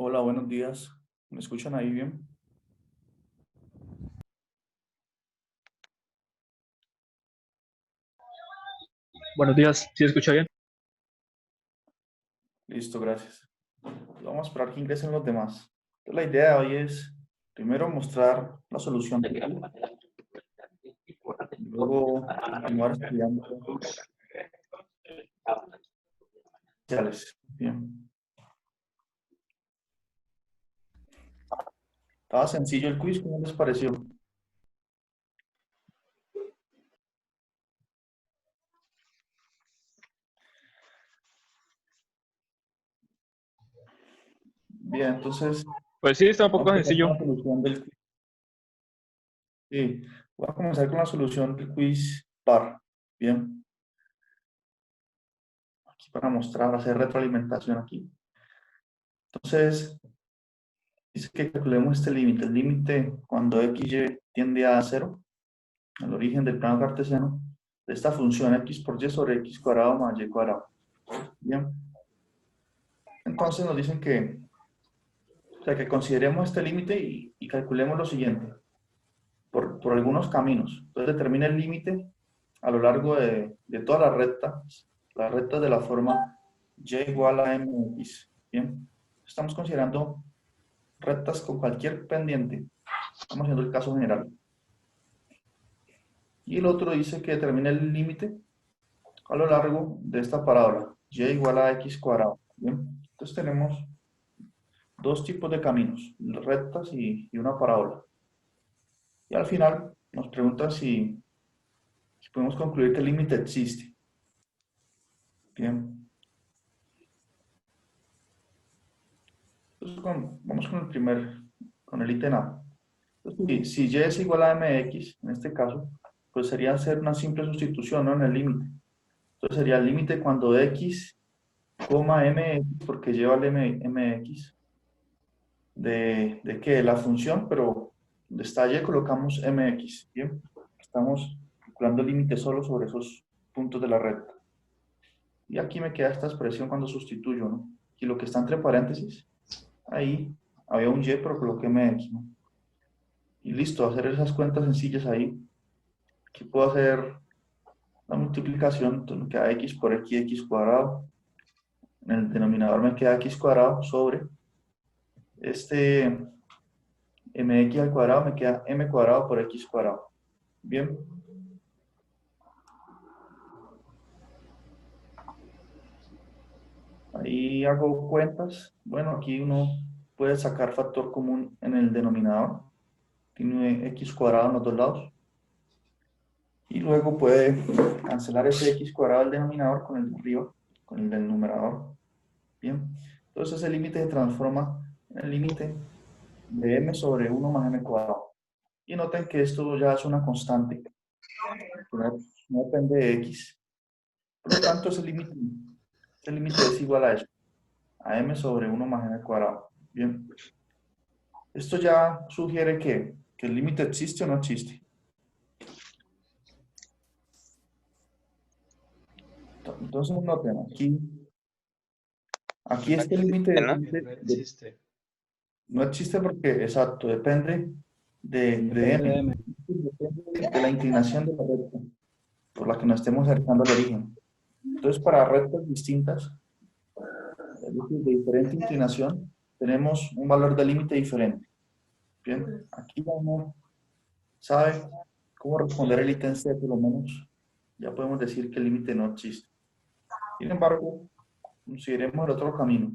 Hola, buenos días. ¿Me escuchan ahí bien? Buenos días, ¿sí escucha bien? Listo, gracias. Vamos a esperar que ingresen los demás. Entonces, la idea de hoy es primero mostrar la solución del quiz, luego continuar estudiando sociales. Bien. Estaba sencillo el quiz, ¿cómo les pareció? Bien, entonces Pues sí, está un poco vamos a empezar con sencillo. la solución del quiz. Sí, voy a comenzar con la solución del quiz par. Bien, aquí para mostrar, hacer retroalimentación aquí. Entonces, dice que calculemos este límite. El límite cuando x tiende a cero, el origen del plano cartesiano, de esta función x por y sobre x cuadrado más y cuadrado. Bien. Entonces nos dicen que, o sea, que consideremos este límite y calculemos lo siguiente, por algunos caminos. Entonces determina el límite a lo largo de todas las rectas de la forma y igual a mx. Bien. Estamos considerando rectas con cualquier pendiente. Estamos haciendo el caso general. Y el otro dice que determina el límite a lo largo de esta parábola, y igual a x cuadrado. ¿Bien? Entonces tenemos dos tipos de caminos, rectas y una parábola. Y al final nos pregunta si podemos concluir que el límite existe. Bien. Entonces vamos con el ítem A. Entonces, si y es igual a mx, en este caso, pues sería hacer una simple sustitución, ¿no?, en el límite. Entonces sería el límite cuando x, mx, porque lleva el mx, de que la función, pero donde está y colocamos mx, ¿bien? Estamos calculando el límite solo sobre esos puntos de la recta. Y aquí me queda esta expresión cuando sustituyo, ¿no? Y lo que está entre paréntesis, ahí había un y, pero coloqué mx, ¿no? Y listo, hacer esas cuentas sencillas ahí. Aquí puedo hacer la multiplicación, entonces me queda x por x cuadrado. En el denominador me queda x cuadrado sobre este mx al cuadrado, me queda m cuadrado por x cuadrado. Bien. Ahí hago cuentas. Bueno, aquí uno puede sacar factor común en el denominador. Tiene x cuadrado en los dos lados. Y luego puede cancelar ese x cuadrado del denominador con el de arriba, con el del numerador. Bien. Entonces el límite se transforma en el límite de m sobre 1 más m cuadrado. Y noten que esto ya es una constante, que no depende de x. Por lo tanto, ese límite es igual a eso, a m sobre 1 más m cuadrado. Bien. Esto ya sugiere que el límite existe o no existe. Entonces, noten, aquí este límite ¿No? depende no existe porque, exacto, depende de Depende de m, M. depende de la inclinación de la recta por la que nos estemos acercando al origen. Entonces, para rectas distintas, es decir, de diferente inclinación, tenemos un valor de límite diferente. Bien, aquí ya uno sabe cómo responder el ítem C, por lo menos ya podemos decir que el límite no existe. Sin embargo, consideremos el otro camino.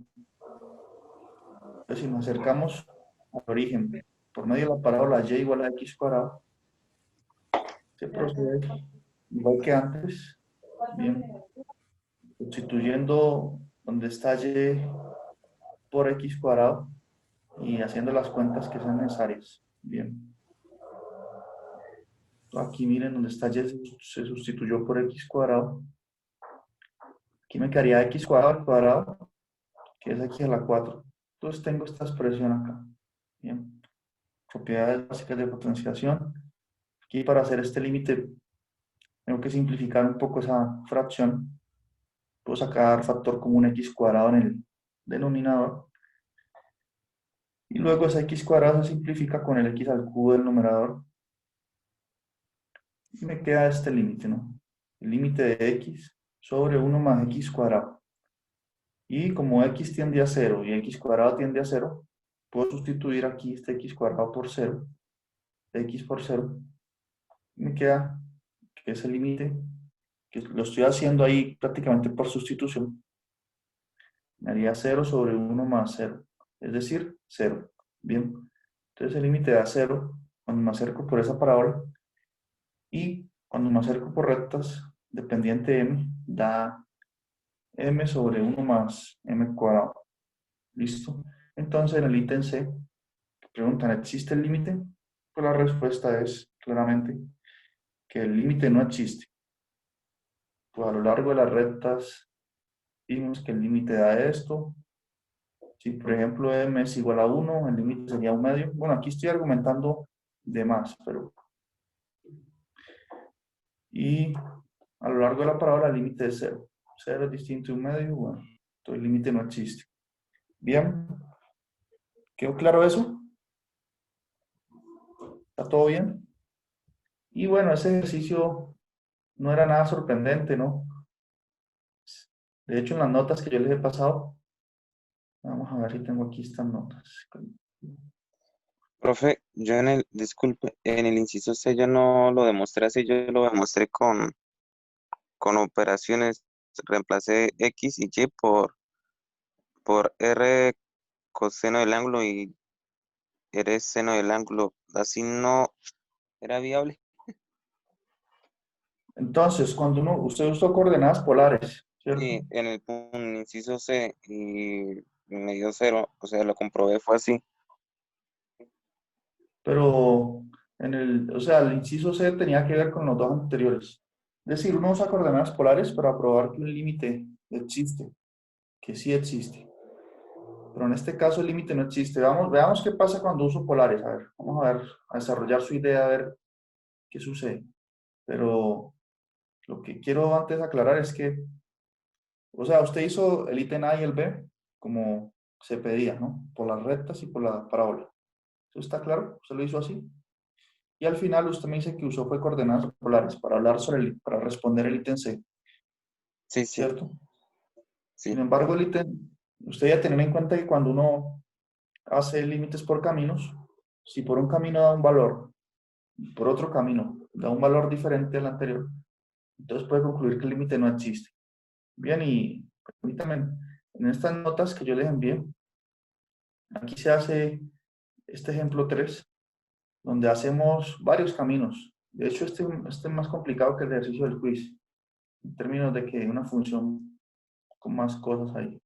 Pues si nos acercamos al origen por medio de la parábola y igual a x cuadrado, se procede igual que antes, bien, sustituyendo donde está y por x cuadrado y haciendo las cuentas que sean necesarias. Bien, aquí miren donde está y se sustituyó por x cuadrado. Aquí me quedaría x cuadrado al cuadrado, que es x a la 4. Entonces tengo esta expresión acá. Bien, propiedades básicas de potenciación. Aquí para hacer este límite tengo que simplificar un poco esa fracción. Puedo sacar factor común x cuadrado en el denominador. Y luego esa x cuadrada se simplifica con el x al cubo del numerador. Y me queda este límite, ¿no? El límite de x sobre 1 más x cuadrado. Y como x tiende a 0 y x cuadrado tiende a 0, puedo sustituir aquí este x cuadrado por 0, x por 0. Me queda que ese límite, que lo estoy haciendo ahí prácticamente por sustitución, me haría 0 sobre 1 más 0, es decir, 0. Bien, entonces el límite da 0 cuando me acerco por esa parábola y cuando me acerco por rectas, dependiente de m, da m sobre 1 más m cuadrado. ¿Listo? Entonces en el ítem C, preguntan, ¿existe el límite? Pues la respuesta es claramente que el límite no existe. Pues a lo largo de las rectas vimos que el límite da esto. Si por ejemplo m es igual a 1, el límite sería 1/2. Bueno, aquí estoy argumentando de más, pero... Y a lo largo de la parábola el límite es 0. 0 es distinto de 1/2, bueno, entonces el límite no existe. Bien, ¿quedó claro eso? ¿Está todo bien? Y bueno, ese ejercicio no era nada sorprendente, ¿no? De hecho, en las notas que yo les he pasado, vamos a ver si tengo aquí estas notas. Profe, yo disculpe, en el inciso C yo no lo demostré así, yo lo demostré con operaciones, reemplacé X y Y por R coseno del ángulo y R seno del ángulo, así no era viable. Entonces, cuando usted usó coordenadas polares, ¿cierto? Sí, en el inciso C y me dio 0, o sea, lo comprobé, fue así. Pero o sea, el inciso C tenía que ver con los dos anteriores. Es decir, uno usa coordenadas polares para probar que un límite existe, que sí existe. Pero en este caso el límite no existe. Veamos qué pasa cuando uso polares. A ver, vamos a ver, a desarrollar su idea, a ver qué sucede. Pero lo que quiero antes aclarar es que, o sea, usted hizo el ítem A y el B como se pedía, ¿no? Por las rectas y por la parábola. ¿Eso está claro? ¿Usted lo hizo así? Y al final usted me dice que usó fue coordenadas polares para hablar para responder el ítem C, Sí, sí, ¿cierto? Sin sí, embargo, el ítem, usted ya tener en cuenta que cuando uno hace límites por caminos, si por un camino da un valor y por otro camino da un valor diferente al anterior, entonces puede concluir que el límite no existe. Bien, y permítame, en estas notas que yo les envié, aquí se hace este ejemplo 3 donde hacemos varios caminos. De hecho, este es más complicado que el ejercicio del quiz, en términos de que una función con más cosas ahí.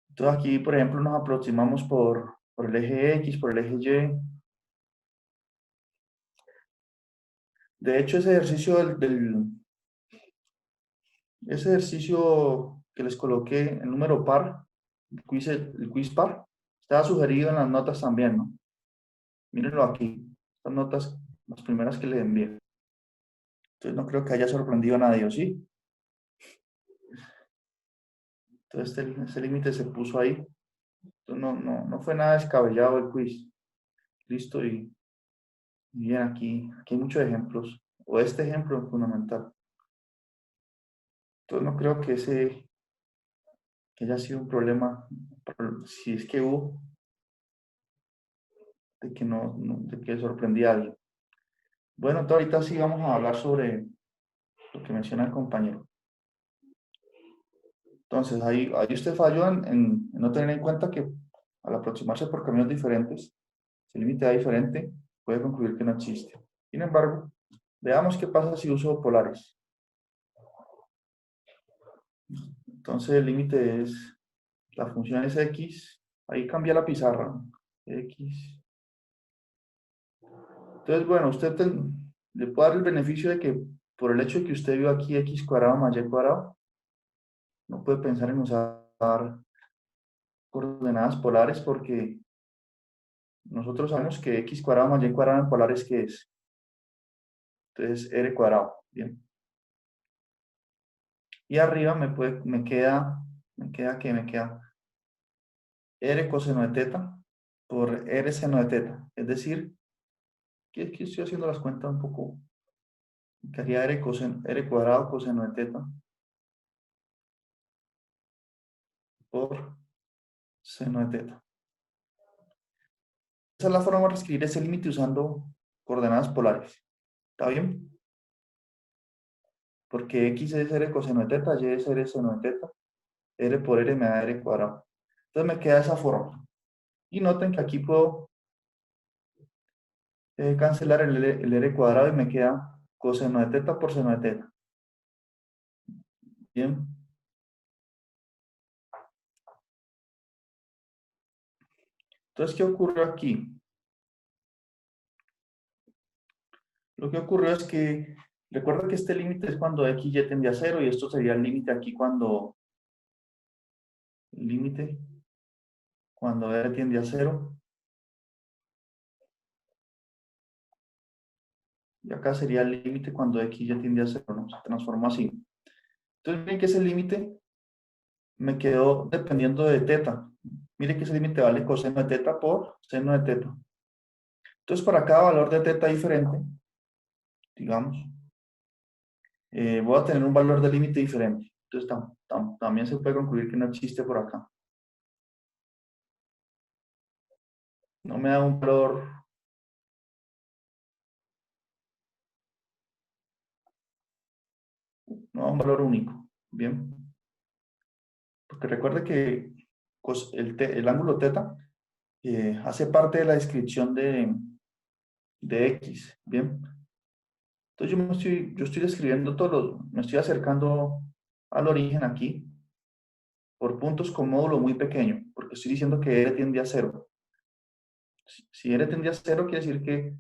Entonces aquí, por ejemplo, nos aproximamos por el eje X, por el eje Y. De hecho, ese ejercicio ese ejercicio que les coloqué, el número par, el quiz par, estaba sugerido en las notas también, ¿no? Mírenlo aquí, estas notas, las primeras que les envié. Entonces no creo que haya sorprendido a nadie, ¿o sí? Entonces este límite se puso ahí. Entonces no fue nada descabellado el quiz. Listo, y bien, aquí hay muchos ejemplos, o este ejemplo es fundamental. Entonces no creo que haya sido un problema, si es que hubo, de que de que sorprendía a alguien. Bueno, entonces ahorita sí vamos a hablar sobre lo que menciona el compañero. Entonces, ahí usted falló en no tener en cuenta que al aproximarse por caminos diferentes, si el límite da diferente, puede concluir que no existe. Sin embargo, veamos qué pasa si uso polares. Entonces, el límite es, la función es x, ahí cambia la pizarra, ¿no? X. Entonces, bueno, le puede dar el beneficio de que por el hecho de que usted vio aquí x cuadrado más y cuadrado, no puede pensar en usar coordenadas polares porque nosotros sabemos que x cuadrado más y cuadrado en polares, ¿qué es? Entonces, r cuadrado, bien. Y arriba me queda, ¿qué me queda? R coseno de teta por R seno de teta. Es decir, que aquí estoy haciendo las cuentas un poco, que haría R cuadrado coseno de teta por seno de teta. Esa es la forma de escribir ese límite usando coordenadas polares. ¿Está bien? Porque X es R coseno de teta, Y es R seno de teta, R por R me da R cuadrado. Entonces me queda esa forma. Y noten que aquí puedo cancelar el R cuadrado y me queda coseno de teta por seno de teta. Bien. Entonces, ¿qué ocurre aquí? Lo que ocurrió es que, recuerda que este límite es cuando X y tiende a 0 y esto sería el límite aquí cuando, el límite cuando R tiende a 0. Y acá sería el límite cuando X ya tiende a 0, ¿no? Se transforma así. Entonces, miren que ese límite me quedó dependiendo de teta. Miren que ese límite vale coseno de teta por seno de teta. Entonces, para cada valor de teta diferente, digamos, voy a tener un valor de límite diferente. Entonces, también se puede concluir que no existe por acá. No me da un valor, no da un valor único. Bien. Porque recuerde que el ángulo teta hace parte de la descripción de X. Bien. Entonces yo estoy describiendo me estoy acercando al origen aquí por puntos con módulo muy pequeño, porque estoy diciendo que R tiende a 0. Si R tiende a 0, quiere decir que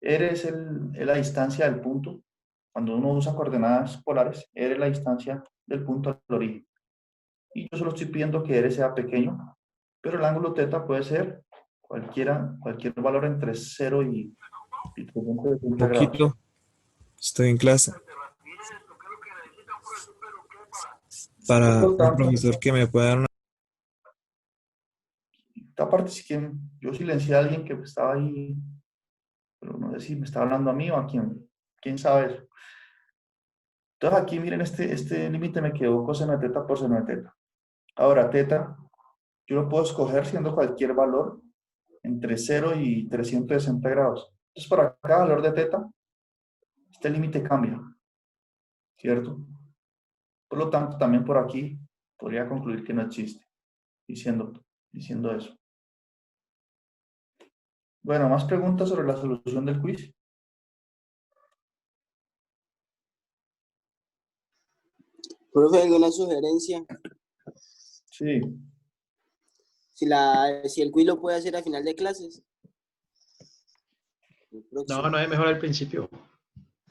R es la distancia del punto. Cuando uno usa coordenadas polares, R es la distancia del punto al origen. Y yo solo estoy pidiendo que R sea pequeño, pero el ángulo teta puede ser cualquier valor entre 0 y 360 grados. Poquito, estoy en clase. Por Para lo un tanto, profesor que me pueda dar una... aparte, si yo silencié a alguien que estaba ahí, pero no sé si me estaba hablando a mí o a quién sabe eso. Entonces aquí miren, este límite me quedó coseno de teta por seno de teta. Ahora, teta, yo lo puedo escoger siendo cualquier valor entre 0 y 360 grados. Entonces, para cada valor de teta, este límite cambia, ¿cierto? Por lo tanto, también por aquí podría concluir que no existe, diciendo eso. Bueno, más preguntas sobre la solución del quiz. Profe, ¿alguna sugerencia? Sí. Si el quiz lo puede hacer a final de clases. El próximo. No, no es mejor al principio.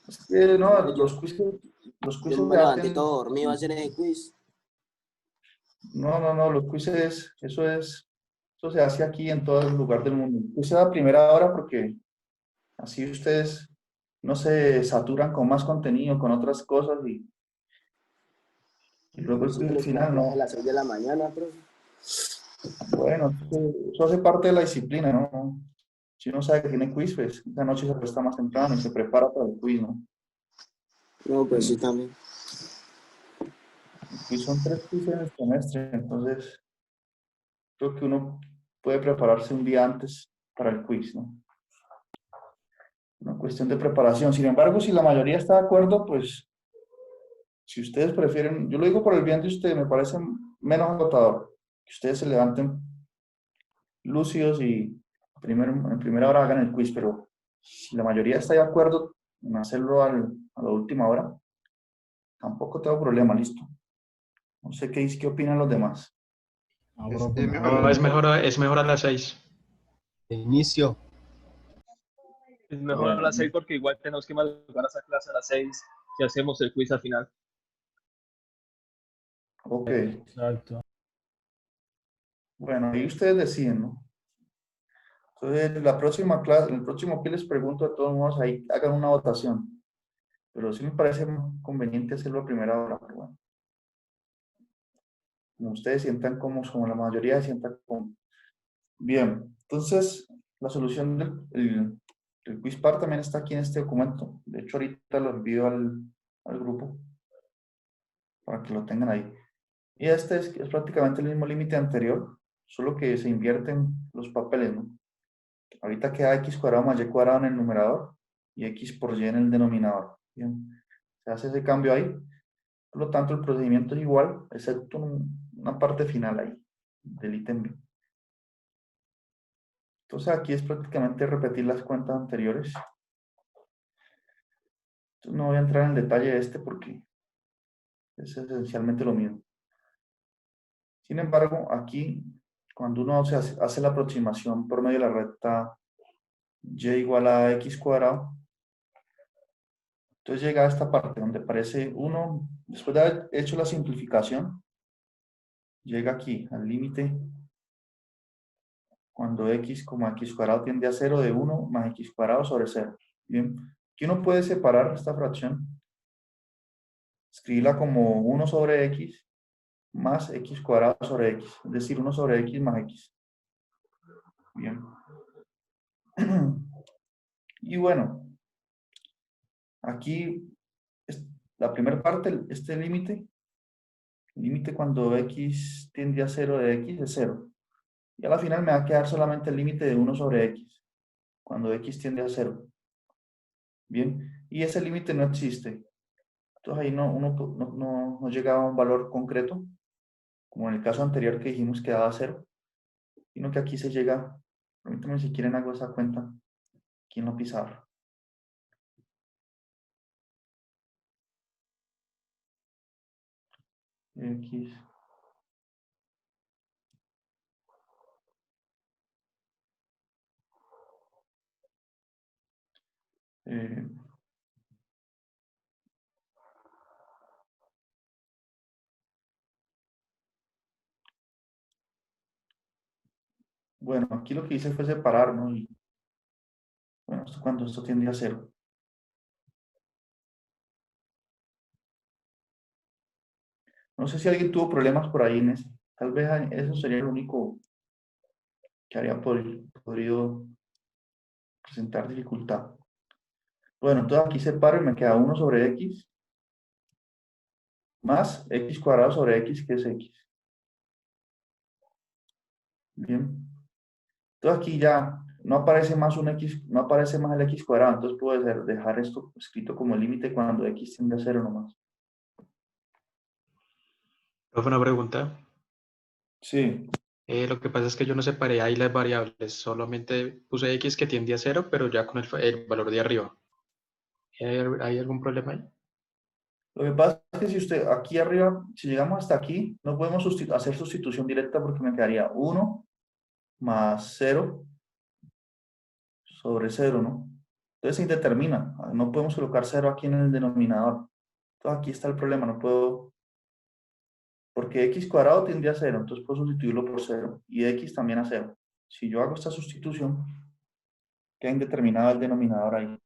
Es que no, No, los quizzes yo me se levanté hacen. todo dormido a hacer ese quiz. No, los quizzes, eso se hace aquí en todo el lugar del mundo. El quiz se da a primera hora porque así ustedes no se saturan con más contenido, con otras cosas y luego el quiz al Nosotros la final clase a no. las 6 de la mañana, profe. Bueno, eso hace parte de la disciplina, ¿no? Si uno sabe que tiene quiz, pues esa noche se acuesta más temprano y se prepara para el quiz, ¿no? No, pues sí, también. Y son 3 quizzes en el semestre, entonces creo que uno puede prepararse un día antes para el quiz, ¿no? Una cuestión de preparación. Sin embargo, si la mayoría está de acuerdo, pues si ustedes prefieren, yo lo digo por el bien de ustedes, me parece menos agotador que ustedes se levanten lúcidos y en primera hora hagan el quiz, pero si la mayoría está de acuerdo en hacerlo a la última hora, tampoco tengo problema, listo. No sé qué opinan los demás. No, profe, no. No, es mejor a las 6. De inicio. Es mejor a Bueno, las 6 porque igual tenemos que madrugar a esa clase a las 6 si hacemos el quiz al final. ok. Exacto. Bueno, ahí ustedes deciden, ¿no? Entonces, la próxima clase, el próximo que les pregunto a todos modos, ahí hagan una votación. Pero sí me parece conveniente hacerlo a primera hora, pero bueno. Como ustedes sientan cómodos, como la mayoría se sientan cómodos. Bien, entonces la solución del quiz par también está aquí en este documento. De hecho, ahorita lo envío al grupo para que lo tengan ahí. Y este es prácticamente el mismo límite anterior, solo que se invierten los papeles, ¿no? Ahorita queda x cuadrado más y cuadrado en el numerador y x por y en el denominador. Bien, se hace ese cambio ahí. Por lo tanto, el procedimiento es igual, excepto una parte final ahí, del ítem B. Entonces aquí es prácticamente repetir las cuentas anteriores. Entonces, no voy a entrar en el detalle de este porque es esencialmente lo mismo. Sin embargo, aquí, cuando uno hace la aproximación por medio de la recta y igual a x cuadrado, entonces llega a esta parte donde aparece 1, después de haber hecho la simplificación, llega aquí al límite cuando x como x cuadrado tiende a 0 de 1 más x cuadrado sobre 0. Bien, aquí uno puede separar esta fracción, escribirla como 1 sobre x más x cuadrado sobre x, es decir, 1 sobre x más x. Bien. Y bueno, aquí la primera parte, este límite cuando x tiende a 0 de x es 0. Y a la final me va a quedar solamente el límite de 1 sobre x, cuando x tiende a 0. Bien, y ese límite no existe. Entonces ahí no llegaba a un valor concreto, como en el caso anterior que dijimos que daba 0, sino que aquí se llega, permítanme si quieren hago esa cuenta, aquí en la pizarra. X. Eh, bueno, aquí lo que hice fue separar, ¿no? Y bueno, esto cuando esto tiende a 0. No sé si alguien tuvo problemas por ahí en ese. Tal vez eso sería lo único que habría podido presentar dificultad. Bueno, entonces aquí separo y me queda 1 sobre x más x cuadrado sobre x, que es x. Bien. Entonces aquí ya no aparece más un x, no aparece más el x cuadrado, entonces puedo dejar esto escrito como límite cuando x tiende a 0 nomás. Profe, una pregunta. Sí, Lo que pasa es que yo no separé ahí las variables, solamente puse x que tiende a 0, pero ya con el valor de arriba. ¿Hay algún problema ahí? lo que pasa es que si usted aquí arriba, si llegamos hasta aquí, no podemos hacer sustitución directa porque me quedaría 1 más 0 sobre 0, ¿no? Entonces se indetermina, no podemos colocar 0 aquí en el denominador. Entonces aquí está el problema, no puedo, porque x cuadrado tiende a 0, entonces puedo sustituirlo por 0, y x también a 0. Si yo hago esta sustitución, queda indeterminado el denominador ahí.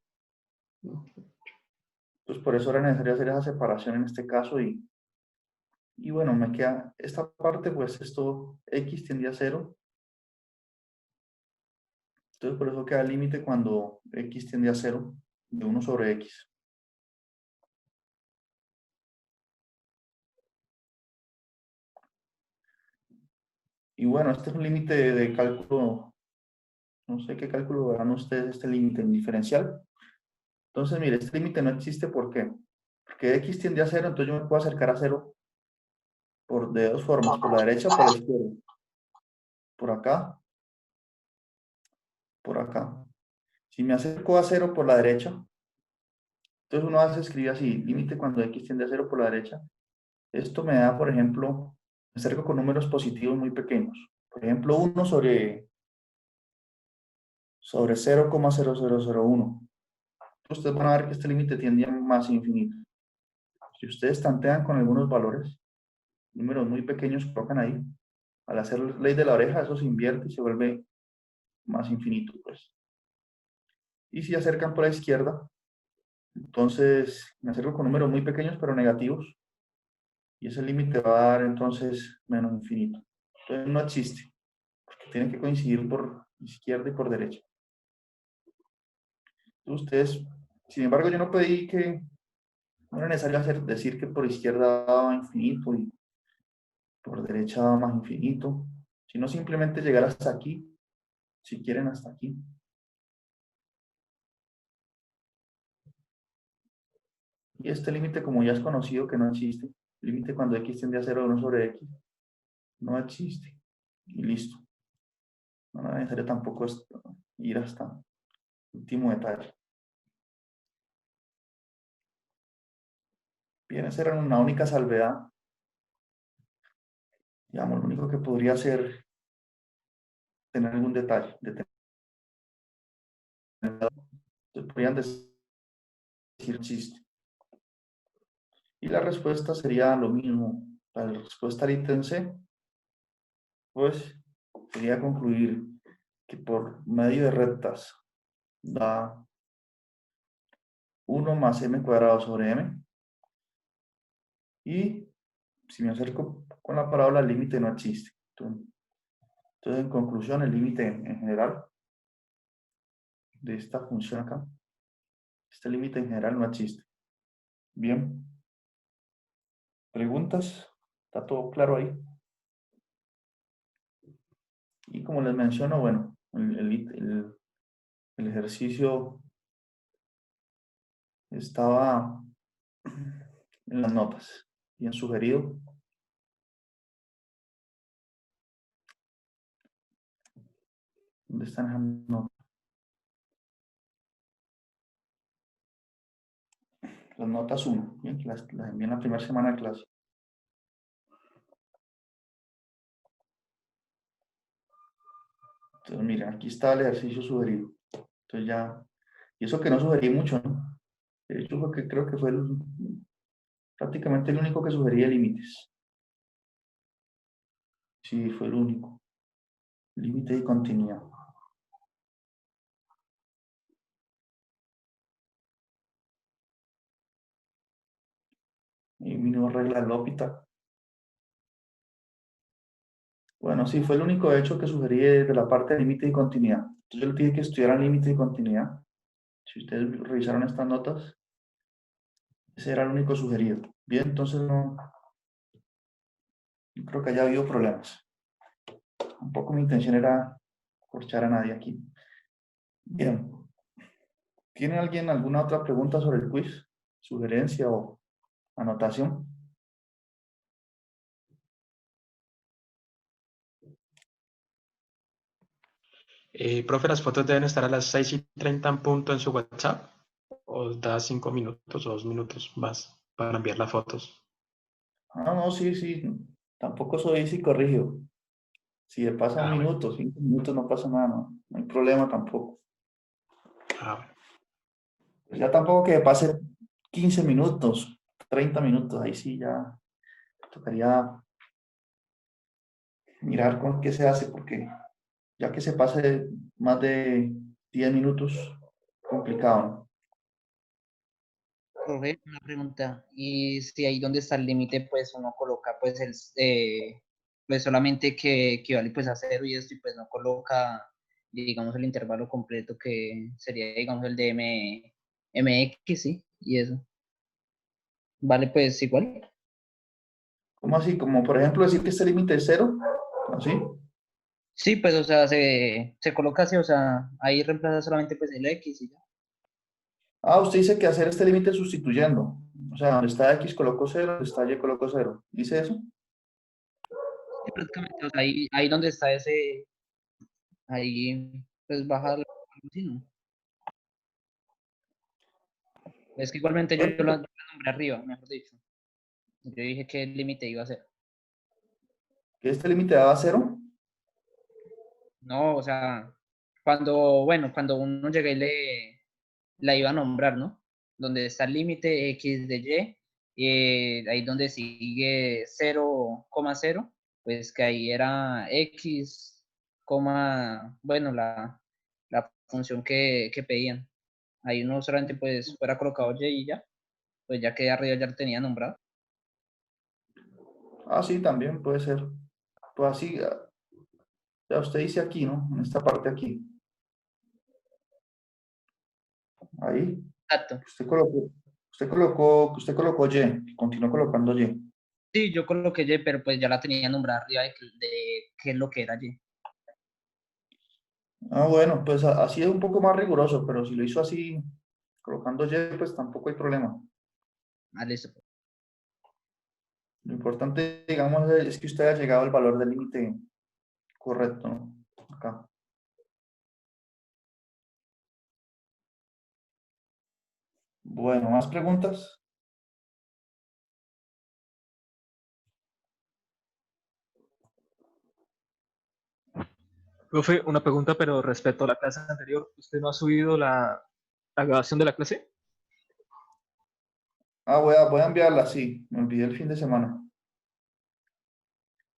Entonces por eso era necesario hacer esa separación en este caso, y bueno, me queda esta parte, pues esto x tiende a 0, entonces por eso queda el límite cuando x tiende a 0 de 1 sobre x. Y bueno, este es un límite de cálculo, no sé qué cálculo verán ustedes este límite, el diferencial. Entonces, mire, este límite no existe, ¿por qué? Porque x tiende a 0, entonces yo me puedo acercar a 0 de dos formas, por la derecha o por la izquierda. Por acá, por acá. Si me acerco a 0 por la derecha, entonces uno hace escribir así, límite cuando x tiende a 0 por la derecha. Esto me da, por ejemplo, me acerco con números positivos muy pequeños. Por ejemplo, 1 sobre 0,0001. Ustedes van a ver que este límite tiende a más infinito. Si ustedes tantean con algunos valores, números muy pequeños que colocan ahí, al hacer ley de la oreja, eso se invierte y se vuelve más infinito, pues. Y si acercan por la izquierda, entonces me acerco con números muy pequeños pero negativos, y ese límite va a dar entonces menos infinito. Entonces no existe. tienen que coincidir por izquierda y por derecha. Ustedes, sin embargo, yo no pedí que, no era necesario decir que por izquierda daba infinito y por derecha daba más infinito, sino simplemente llegar hasta aquí, si quieren hasta aquí. Y este límite, como ya es conocido, que no existe, límite cuando x tiende a 0 1 sobre x, no existe. Y listo. No es necesario tampoco ir hasta el último detalle. Viene a ser una única salvedad. Digamos, lo único que podría ser tener algún detalle. Podrían decir existe. Y la respuesta sería lo mismo. La respuesta al ítem C, pues, sería concluir que por medio de rectas da 1 más m cuadrado sobre m. Y si me acerco con la parábola, el límite no existe. Entonces, en conclusión, el límite en general de esta función acá, este límite en general no existe. Bien. ¿Preguntas? ¿Está todo claro ahí? Y como les menciono, bueno, el ejercicio estaba en las notas, bien sugerido. ¿Dónde están esas notas? Las notas 1, bien, que las envié en la primera semana de clase. Entonces, miren, aquí está el ejercicio sugerido. Entonces ya, y eso que no sugerí mucho, ¿no? De hecho, creo que fue prácticamente el único que sugería límites. Sí, fue el único. Límite y continuidad. Y mínimo regla de L'Hopital. Bueno, sí, fue el único hecho que sugerí de la parte de límite y continuidad. Entonces yo les dije que estudiaran límite y continuidad. Si ustedes revisaron estas notas, ese era el único sugerido. Bien, entonces no creo que haya habido problemas. Tampoco mi intención era corchar a nadie aquí. Bien. ¿Tiene alguien alguna otra pregunta sobre el quiz? ¿Sugerencia o anotación? Profe, las fotos deben estar a las 6:30 en punto en su WhatsApp. ¿O da 5 minutos o 2 minutos más para enviar las fotos? Ah, no, sí, sí. Tampoco soy psicorrígido. Si le pasa un Ah, bueno. minuto, 5 minutos, no pasa nada, no hay problema tampoco. Ah, bueno. Pues ya tampoco que pase 15 minutos, 30 minutos, ahí sí ya tocaría mirar con qué se hace, porque ya que se pase más de 10 minutos, complicado, ¿no? Profe, una pregunta. Y si ahí donde está el límite, pues uno coloca pues pues solamente que equivale pues a 0 y esto, y pues no coloca, digamos, el intervalo completo que sería, digamos, el de mx, ¿sí? Y eso. Vale, pues igual. ¿Cómo así? Como por ejemplo decir que este límite es 0, ¿así? Sí, pues, o sea, se coloca así, o sea, ahí reemplaza solamente pues el x y ya. Ah, usted dice que hacer este límite sustituyendo. O sea, donde está x coloco 0, donde está y coloco 0. ¿Dice eso? Sí, prácticamente, o sea, ahí donde está ese, ahí pues baja algo así, ¿no? Es que igualmente yo lo nombré arriba, mejor dicho. Yo dije que el límite iba a ser. Que este límite daba 0. No, o sea, cuando uno llega y la iba a nombrar, ¿no? Donde está el límite x de y, ahí donde sigue 0,0, pues que ahí era x, bueno, la función que pedían. Ahí uno solamente pues fuera colocado y y ya, pues ya que arriba ya lo tenía nombrado. Ah, sí, también puede ser. Pues así, sea, usted dice aquí, ¿no? En esta parte aquí. Ahí. Exacto. Usted colocó Y, continuó colocando Y. Sí, yo coloqué Y, pero pues ya la tenía nombrada arriba de qué es lo que era Y. Ah, bueno, pues así es un poco más riguroso, pero si lo hizo así, colocando Y, pues tampoco hay problema. Ah, listo. Lo importante, digamos, es que usted haya llegado al valor del límite correcto, ¿no? Acá. Bueno, ¿más preguntas? Profe, una pregunta, pero respecto a la clase anterior, ¿usted no ha subido la grabación de la clase? Ah, voy a enviarla, sí, me olvidé el fin de semana.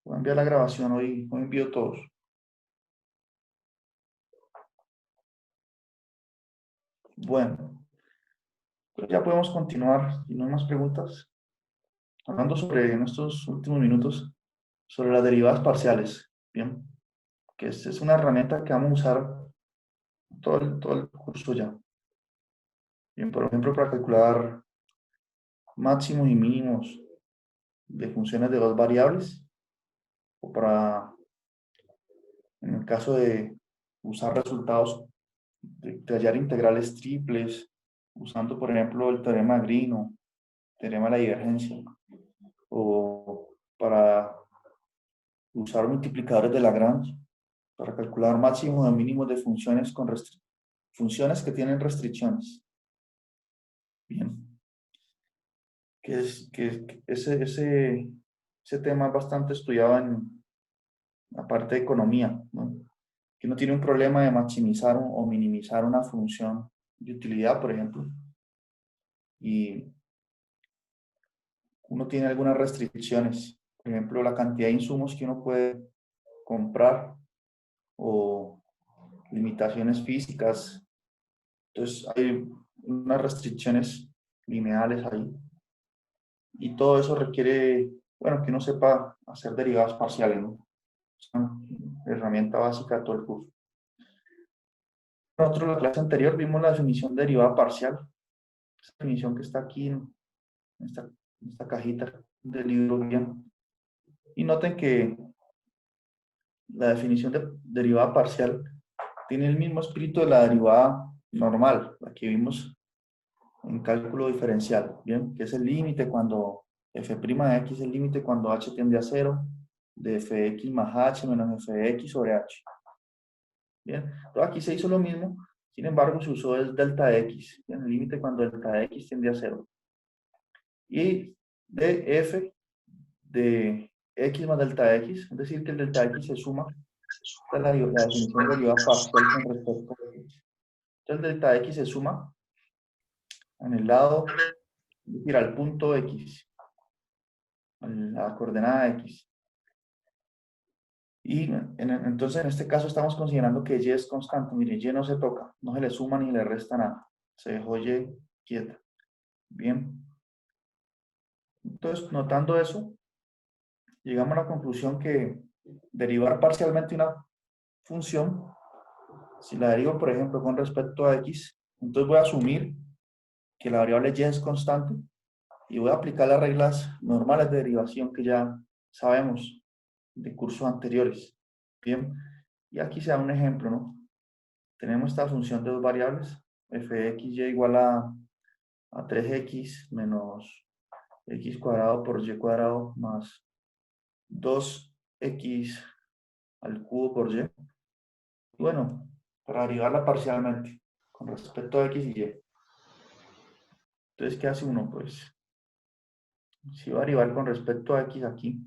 Voy a enviar la grabación hoy envío todos. Bueno, pues ya podemos continuar, si no hay más preguntas, hablando sobre, en estos últimos minutos, sobre las derivadas parciales, ¿bien? Que es una herramienta que vamos a usar todo el curso ya. Bien, por ejemplo, para calcular máximos y mínimos de funciones de dos variables, o para, en el caso de usar resultados, de hallar integrales triples, usando, por ejemplo, el teorema de Green o teorema de la divergencia, o para usar multiplicadores de Lagrange, para calcular máximos y mínimos de funciones funciones que tienen restricciones. Bien. Que ese tema es bastante estudiado en la parte de economía, ¿no? Que uno tiene un problema de maximizar o minimizar una función de utilidad, por ejemplo, y uno tiene algunas restricciones, por ejemplo, la cantidad de insumos que uno puede comprar o limitaciones físicas. Entonces, hay unas restricciones lineales ahí. Y todo eso requiere, bueno, que uno sepa hacer derivadas parciales, ¿no? Es una herramienta básica de todo el curso. Nosotros en la clase anterior vimos la definición de derivada parcial. Esa definición que está aquí en esta cajita del libro bien. Y noten que la definición de derivada parcial tiene el mismo espíritu de la derivada normal, la que vimos en cálculo diferencial, ¿bien? Que es el límite cuando f' de x es el límite cuando h tiende a 0 de fx más h menos fx sobre h. Bien, entonces aquí se hizo lo mismo, sin embargo se usó el delta de x, ¿bien? El límite cuando delta de x tiende a 0. Y de f de x más delta de x, es decir, que el delta de x se suma, esta es la definición de derivada parcial con respecto a x. Entonces el delta de x se suma en el lado, es decir, al punto x, a la coordenada x. Y entonces en este caso estamos considerando que y es constante. Mire, y no se toca, no se le suma ni le resta nada. Se dejó y quieta. Bien. Entonces, notando eso, llegamos a la conclusión que derivar parcialmente una función, si la derivo, por ejemplo, con respecto a x, entonces voy a asumir que la variable y es constante y voy a aplicar las reglas normales de derivación que ya sabemos de cursos anteriores. Bien, y aquí se da un ejemplo, ¿no? Tenemos esta función de dos variables, f de x y igual a 3x menos x cuadrado por y cuadrado más 2x al cubo por y. Bueno, para derivarla parcialmente con respecto a x y y. Entonces, ¿qué hace uno? Pues, si va a derivar con respecto a x aquí,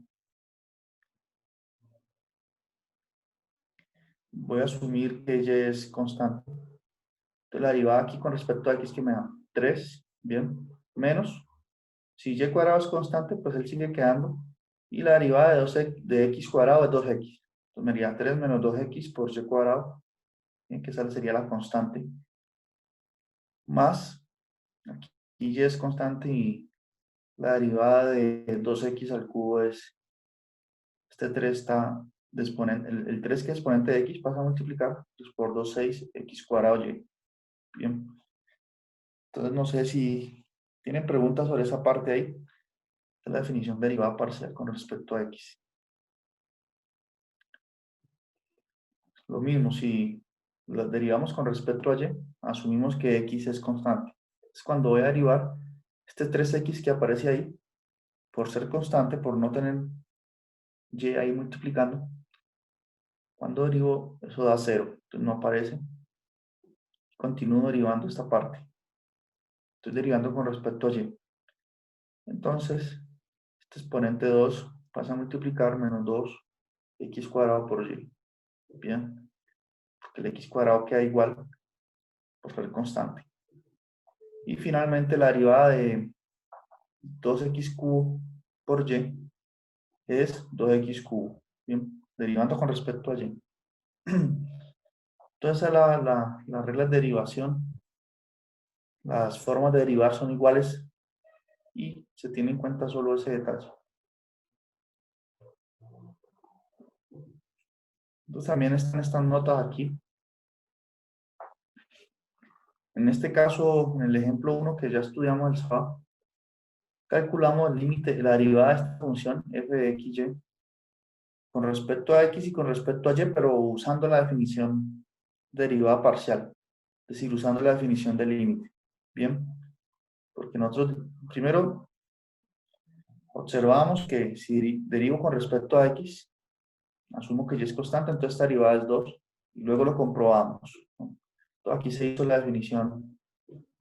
voy a asumir que y es constante. Entonces, la derivada aquí con respecto a x que me da 3, bien, menos, si y cuadrado es constante, pues él sigue quedando, y la derivada de x cuadrado es 2x. Entonces me daría 3 menos 2x por y cuadrado, que esa sería la constante, más, aquí y es constante y la derivada de 2x al cubo es, este 3 está el 3 que es exponente de x pasa a multiplicar pues, por 2, 6, x cuadrado y. Bien. Entonces no sé si tienen preguntas sobre esa parte ahí. Esta es la definición derivada parcial con respecto a x. Lo mismo, si lo derivamos con respecto a y, asumimos que x es constante. Es cuando voy a derivar este 3x que aparece ahí, por ser constante, por no tener y ahí multiplicando, cuando derivo eso da 0, entonces no aparece. Continúo derivando esta parte. Estoy derivando con respecto a y. Entonces, este exponente 2 pasa a multiplicar menos 2x cuadrado por y. Bien, porque el x cuadrado queda igual por ser constante. Y finalmente la derivada de 2x cubo por y es 2x cubo. Bien, derivando con respecto a y. Entonces las reglas de derivación, las formas de derivar son iguales y se tiene en cuenta solo ese detalle. Entonces también están estas notas aquí. En este caso, en el ejemplo 1 que ya estudiamos el sábado, calculamos el límite, la derivada de esta función f de x, y con respecto a x y con respecto a y, pero usando la definición derivada parcial, es decir, usando la definición del límite. Bien, porque nosotros primero observamos que si derivo con respecto a x, asumo que y es constante, entonces esta derivada es 2, y luego lo comprobamos, ¿no? Entonces aquí se hizo la definición,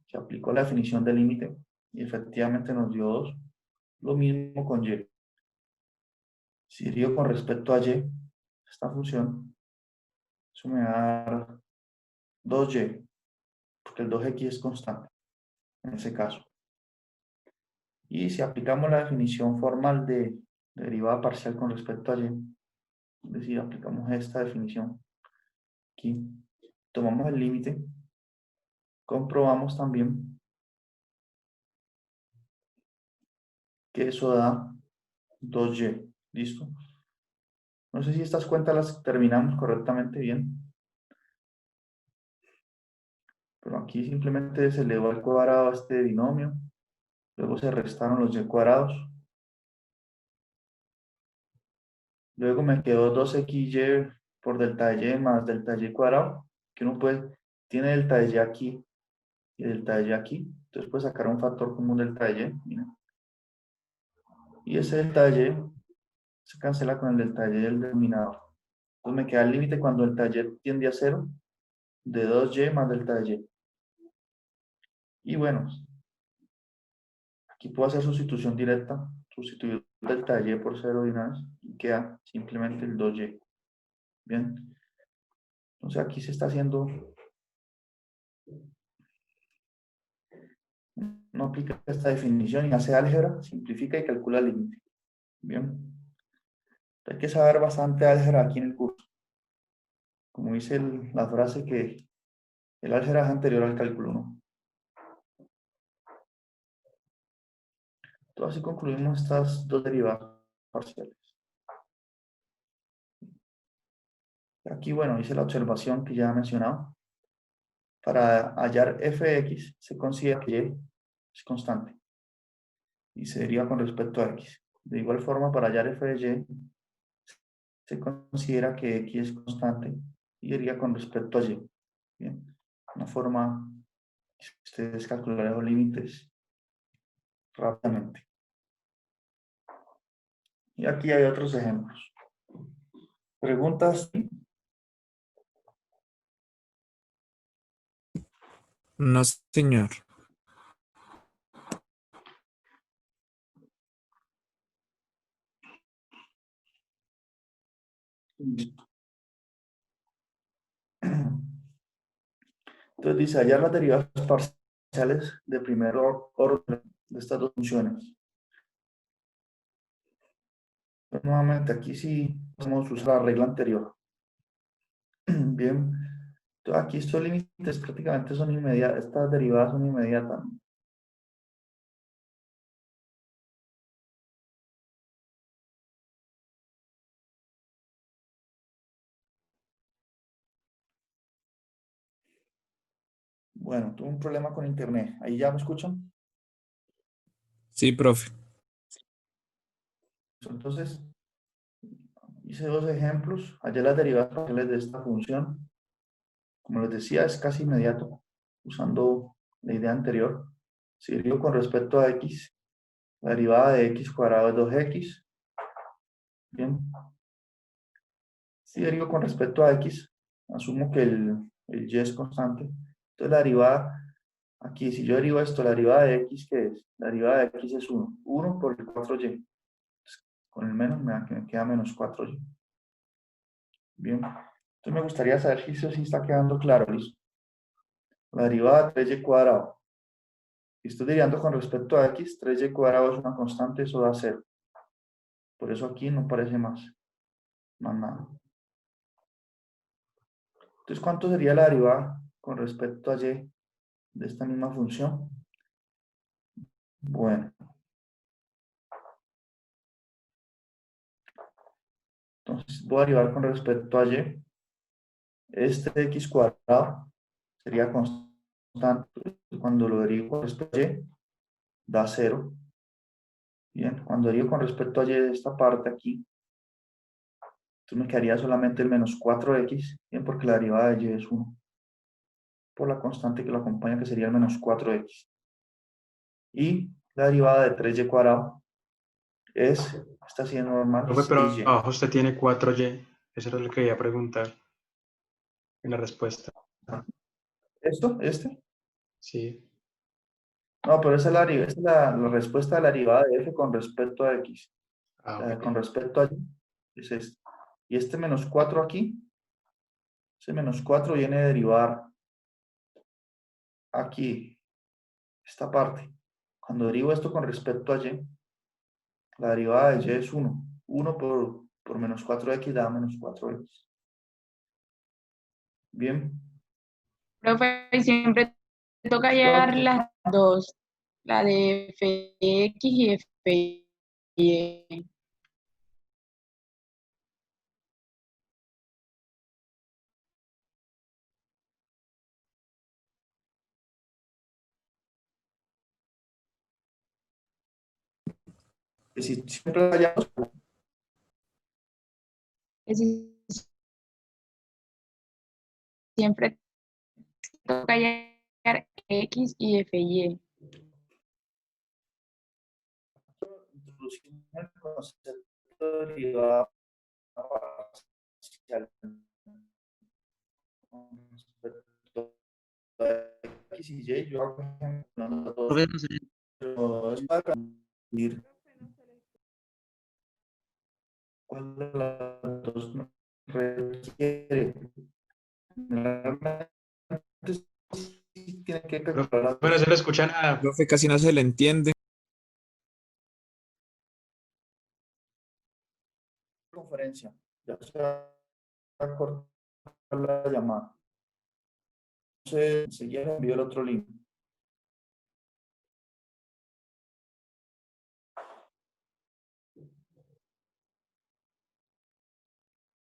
se aplicó la definición del límite, y efectivamente nos dio 2. Lo mismo con y. Si derivo con respecto a y, esta función, eso me va a dar 2y, porque el 2x es constante, en ese caso. Y si aplicamos la definición formal de derivada parcial con respecto a y, es decir, aplicamos esta definición aquí, tomamos el límite, comprobamos también que eso da 2y. ¿Listo? No sé si estas cuentas las terminamos correctamente bien, pero aquí simplemente se elevó al cuadrado a este binomio, luego se restaron los y cuadrados, luego me quedó 2xy por delta de y más delta de y cuadrado, que uno puede, tiene delta de y aquí y delta de y aquí, entonces puede sacar un factor común delta de y, mira. Y ese delta de y se cancela con el delta de y del denominador. Entonces me queda el límite cuando el delta de y tiende a 0 de 2y más delta de y. Y bueno, aquí puedo hacer sustitución directa, sustituir delta de y por 0 de una vez y queda simplemente el 2y. Bien, entonces aquí se está haciendo, no aplica esta definición y hace álgebra, simplifica y calcula el límite. Bien, hay que saber bastante álgebra aquí en el curso. Como dice la frase que el álgebra es anterior al cálculo, ¿no? Entonces así concluimos estas dos derivadas parciales. Aquí, bueno, hice la observación que ya he mencionado. Para hallar f de x, se considera que y es constante y se deriva con respecto a x. De igual forma, para hallar f de y, se considera que x es constante y deriva con respecto a y. Bien, una forma que ustedes calcularán los límites rápidamente. Y aquí hay otros ejemplos. ¿Preguntas? No, señor. Entonces dice hallar las derivadas parciales de primer orden de estas dos funciones. Pues, nuevamente aquí sí vamos a usar la regla anterior. Bien, entonces aquí estos límites prácticamente son inmediatos, estas derivadas son inmediatas. Bueno, tuve un problema con internet. ¿Ahí ya me escuchan? Sí, profe. Entonces, hice dos ejemplos. Hallé las derivadas parciales de esta función. Como les decía, es casi inmediato, usando la idea anterior. Si derivo con respecto a x, la derivada de x cuadrado es 2x. Bien. Si derivo con respecto a x, asumo que el y es constante. Entonces la derivada, aquí si yo derivo esto, la derivada de x, ¿qué es? La derivada de x es 1. 1 por el 4y. Con el menos me queda menos 4y. Bien. Entonces me gustaría saber si eso sí está quedando claro. ¿Listo? La derivada de 3y cuadrado. Si estoy derivando con respecto a x, 3y cuadrado es una constante, eso da 0. Por eso aquí no parece más nada. Entonces, ¿cuánto sería la derivada con respecto a y de esta misma función? Bueno, entonces voy a derivar con respecto a y. Este x cuadrado sería constante. Cuando lo derivo con respecto a y, da 0. Bien, cuando derivo con respecto a y de esta parte aquí, entonces me quedaría solamente el menos 4x, bien, porque la derivada de y es 1. Por la constante que lo acompaña, que sería el menos 4x. Y la derivada de 3y cuadrado esta sí es normal, Profe, pero 6y. abajo usted tiene 4y. Eso era lo que quería preguntar en la respuesta. ¿Esto? ¿Este? Sí. No, pero esa es la respuesta de la derivada de f con respecto a x. Ah, Con ok. respecto a y, es este. Y este menos 4 aquí, ese menos 4 viene de derivar aquí, esta parte. Cuando derivo esto con respecto a y, la derivada de y es 1. 1 por menos 4x da menos 4x. Bien. Profe, y siempre toca Creo hallar que las dos, la de FX y FY. si siempre hallamos, Es decir, siempre toca hallar X y FY. introducimos el concepto de derivada parcial con respecto a x y y, yo hago ejemplo, dos, Profe, no sé. pero es para decidir cuál de las dos no requiere. Realmente sí tiene que Profe, calcular las no dos. se le escucha nada. Profe, casi no se le entiende. Conferencia, ya se va a cortar la llamada. Entonces, enseguida envío el otro link.